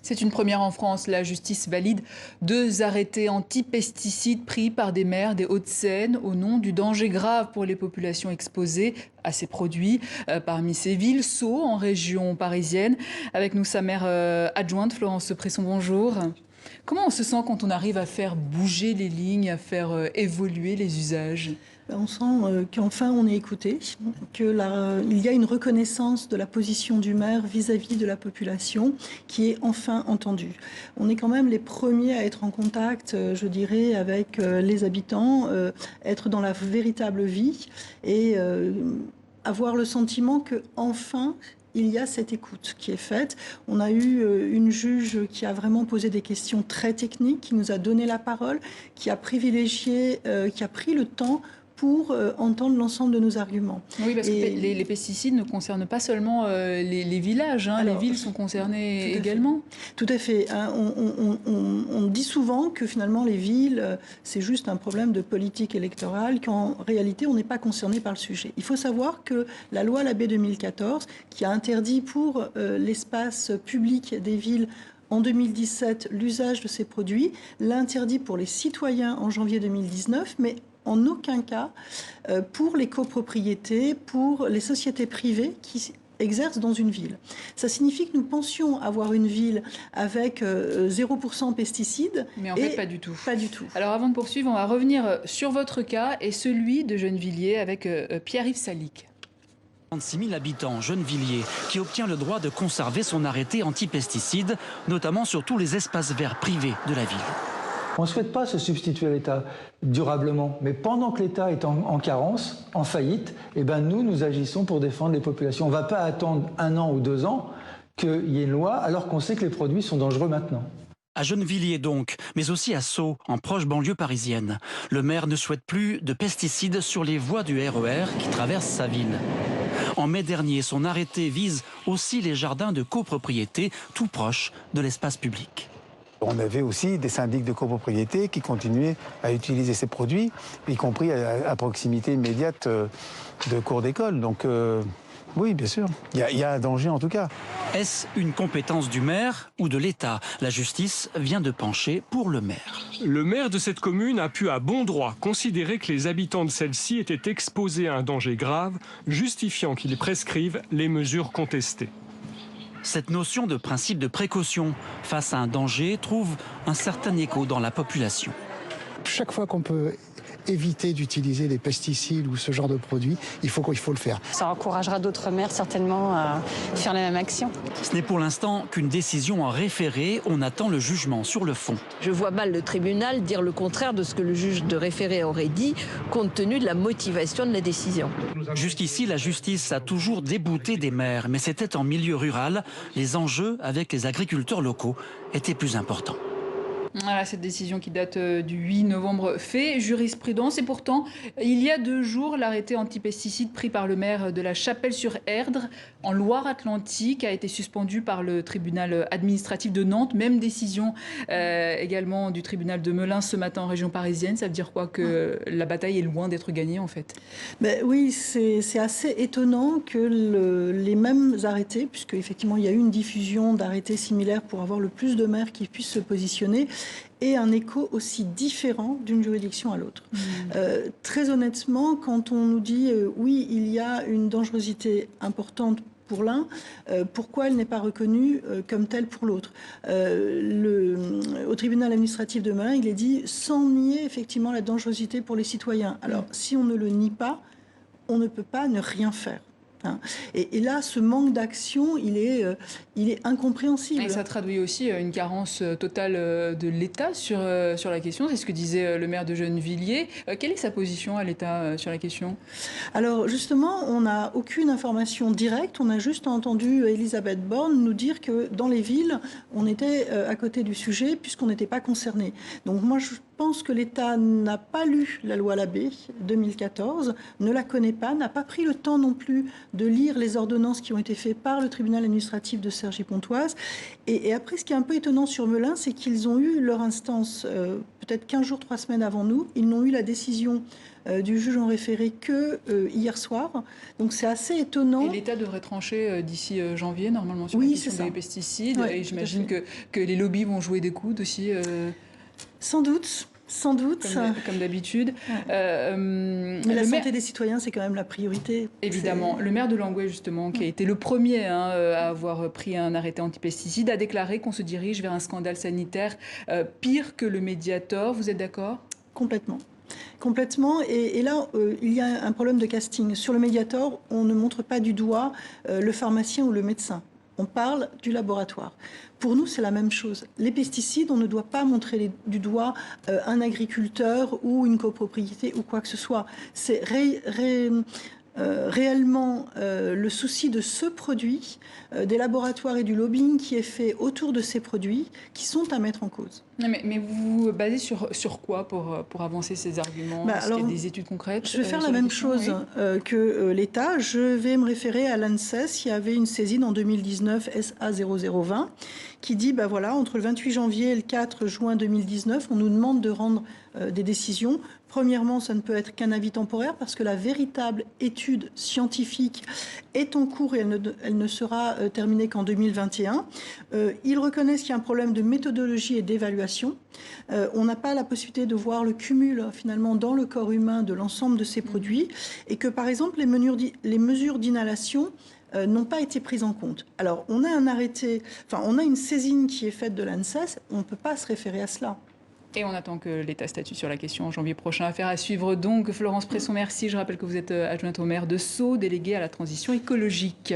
C'est une première en France. La justice valide 2 arrêtés anti-pesticides pris par des maires des Hauts-de-Seine au nom du danger grave pour les populations exposées à ces produits. Parmi ces villes, Sceaux, en région parisienne. Avec nous, sa maire adjointe, Florence Presson, bonjour. Comment on se sent quand on arrive à faire bouger les lignes, à faire évoluer les usages ? On sent qu'enfin on est écouté, qu'il y a une reconnaissance de la position du maire vis-à-vis de la population qui est enfin entendue. On est quand même les premiers à être en contact, je dirais, avec les habitants, être dans la véritable vie et avoir le sentiment que enfin il y a cette écoute qui est faite. On a eu une juge qui a vraiment posé des questions très techniques, qui nous a donné la parole, qui a privilégié, qui a pris le temps pour entendre l'ensemble de nos arguments. Oui, parce que les pesticides ne concernent pas seulement les villages, hein, alors, les villes sont concernées également. Tout à fait. Hein, on dit souvent que finalement les villes, c'est juste un problème de politique électorale, qu'en réalité on n'est pas concerné par le sujet. Il faut savoir que la loi Labbé 2014, qui a interdit pour l'espace public des villes en 2017 l'usage de ces produits, l'a interdit pour les citoyens en janvier 2019, mais en aucun cas pour les copropriétés, pour les sociétés privées qui exercent dans une ville. Ça signifie que nous pensions avoir une ville avec 0% pesticides. Mais en fait, pas du tout. Pas du tout. Alors avant de poursuivre, on va revenir sur votre cas et celui de Gennevilliers avec Pierre-Yves Salic. 36 000 habitants, Gennevilliers, qui obtient le droit de conserver son arrêté anti-pesticides, notamment sur tous les espaces verts privés de la ville. On ne souhaite pas se substituer à l'État durablement, mais pendant que l'État est en carence, en faillite, eh ben nous agissons pour défendre les populations. On ne va pas attendre 1 an ou 2 ans qu'il y ait une loi, alors qu'on sait que les produits sont dangereux maintenant. À Gennevilliers donc, mais aussi à Sceaux, en proche banlieue parisienne. Le maire ne souhaite plus de pesticides sur les voies du RER qui traversent sa ville. En mai dernier, son arrêté vise aussi les jardins de copropriété, tout proches de l'espace public. On avait aussi des syndics de copropriété qui continuaient à utiliser ces produits, y compris à proximité immédiate de cours d'école. Donc oui, bien sûr, il y a un danger en tout cas. Est-ce une compétence du maire ou de l'État? La justice vient de pencher pour le maire. Le maire de cette commune a pu à bon droit considérer que les habitants de celle-ci étaient exposés à un danger grave, justifiant qu'ils prescrivent les mesures contestées. Cette notion de principe de précaution face à un danger trouve un certain écho dans la population. Chaque fois qu'on peut éviter d'utiliser des pesticides ou ce genre de produits, il faut le faire. Ça encouragera d'autres maires certainement à faire la même action. Ce n'est pour l'instant qu'une décision en référé. On attend le jugement sur le fond. Je vois mal le tribunal dire le contraire de ce que le juge de référé aurait dit, compte tenu de la motivation de la décision. Jusqu'ici, la justice a toujours débouté des maires, mais c'était en milieu rural. Les enjeux avec les agriculteurs locaux étaient plus importants. Voilà, cette décision qui date du 8 novembre fait jurisprudence. Et pourtant, il y a 2 jours, l'arrêté anti-pesticides pris par le maire de la Chapelle-sur-Erdre, en Loire-Atlantique, a été suspendu par le tribunal administratif de Nantes. Même décision également du tribunal de Melun ce matin en région parisienne. Ça veut dire quoi? Que la bataille est loin d'être gagnée, en fait? Oui, c'est assez étonnant que les mêmes arrêtés, puisque effectivement il y a eu une diffusion d'arrêtés similaires pour avoir le plus de maires qui puissent se positionner, et un écho aussi différent d'une juridiction à l'autre. Très honnêtement, quand on nous dit oui, il y a une dangerosité importante pour l'un, pourquoi elle n'est pas reconnue comme telle pour l'autre? Au tribunal administratif de Melun, il est dit sans nier effectivement la dangerosité pour les citoyens. Alors, si on ne le nie pas, on ne peut pas ne rien faire. Et là, ce manque d'action, il est incompréhensible. Et ça traduit aussi une carence totale de l'État sur la question. C'est ce que disait le maire de Gennevilliers. Quelle est sa position à l'État sur la question? Alors justement, on n'a aucune information directe. On a juste entendu Elisabeth Borne nous dire que dans les villes, on était à côté du sujet puisqu'on n'était pas concerné. Donc moi, pense que l'État n'a pas lu la loi Labbé 2014, ne la connaît pas, n'a pas pris le temps non plus de lire les ordonnances qui ont été faites par le tribunal administratif de Cergy-Pontoise. Et après, ce qui est un peu étonnant sur Melun, c'est qu'ils ont eu leur instance peut-être 15 jours, 3 semaines avant nous. Ils n'ont eu la décision du juge en référé que hier soir. Donc c'est assez étonnant. Et l'État devrait trancher d'ici janvier, normalement, sur Oui, la question c'est ça. des pesticides. Ouais, et j'imagine que les lobbies vont jouer des coudes aussi. Sans doute. Sans doute. Comme d'habitude. Mais la santé des citoyens, c'est quand même la priorité. Évidemment. Le maire de Languet, justement, qui a été le premier à avoir pris un arrêté antipesticide, a déclaré qu'on se dirige vers un scandale sanitaire pire que le Mediator. Vous êtes d'accord ? Complètement. Complètement. Et là, il y a un problème de casting. Sur le Mediator, on ne montre pas du doigt le pharmacien ou le médecin. On parle du laboratoire. Pour nous, c'est la même chose. Les pesticides, on ne doit pas montrer du doigt un agriculteur ou une copropriété ou quoi que ce soit. C'est réellement le souci de ce produit, des laboratoires et du lobbying qui est fait autour de ces produits qui sont à mettre en cause. Mais vous vous basez sur quoi pour avancer ces arguments? Est-ce qu'il y a des études concrètes? Je vais faire la même chose que l'État. Je vais me référer à l'ANSES. Il y avait une saisine en 2019, SA 0020, qui dit, voilà, entre le 28 janvier et le 4 juin 2019, on nous demande de rendre des décisions. Premièrement, ça ne peut être qu'un avis temporaire parce que la véritable étude scientifique est en cours et elle ne sera terminée qu'en 2021. Ils reconnaissent qu'il y a un problème de méthodologie et d'évaluation. On n'a pas la possibilité de voir le cumul finalement dans le corps humain de l'ensemble de ces produits et que par exemple les mesures d'inhalation n'ont pas été prises en compte. Alors on a un arrêté, on a une saisine qui est faite de l'ANSES, on ne peut pas se référer à cela. Et on attend que l'État statue sur la question en janvier prochain. Affaire à suivre donc. Florence Presson, merci. Je rappelle que vous êtes adjointe au maire de Sceaux, déléguée à la transition écologique.